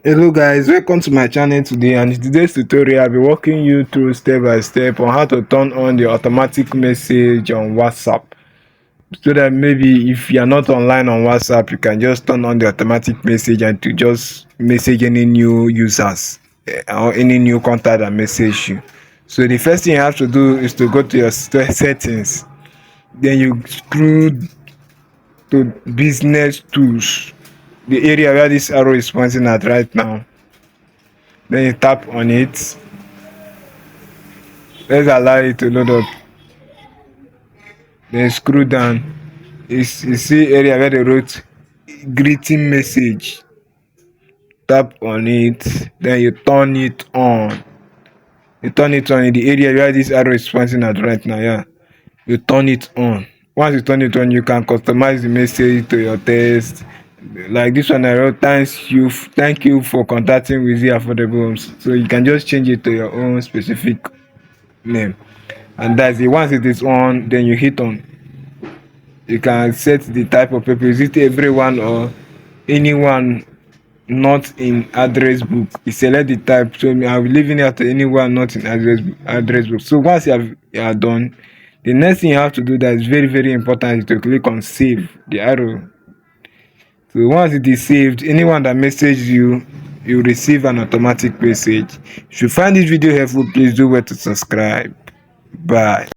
Hello guys, welcome to my channel today, and in today's tutorial I'll be walking you through step by step on how to turn on the automatic message on WhatsApp, so that maybe if you are not online on WhatsApp you can just turn on the automatic message and to just message any new users or any new contact that message you. So the first thing you have to do is to go to your settings, then you scroll to business tools, the area where this arrow is pointing at right now. Then you tap on it. Let's allow it to load up. Then scroll down. You see area where they wrote greeting message. Tap on it. Then you turn it on. You turn it on in the area where this arrow is pointing at right now. Yeah. You turn it on. Once you turn it on, you can customize the message to your taste. Like this one I wrote, thank you for contacting with the affordable homes. So you can just change it to your own specific name. And that's it. Once it is on, then you hit on. You can set the type of people. Is it everyone or anyone not in address book? You select the type. So I'll be leaving it to anyone not in address book. So once you are done, the next thing you have to do that is very, very important is to click on save the arrow. So once it is saved, anyone that messages you, you receive an automatic message. If you find this video helpful, please do well to subscribe. Bye.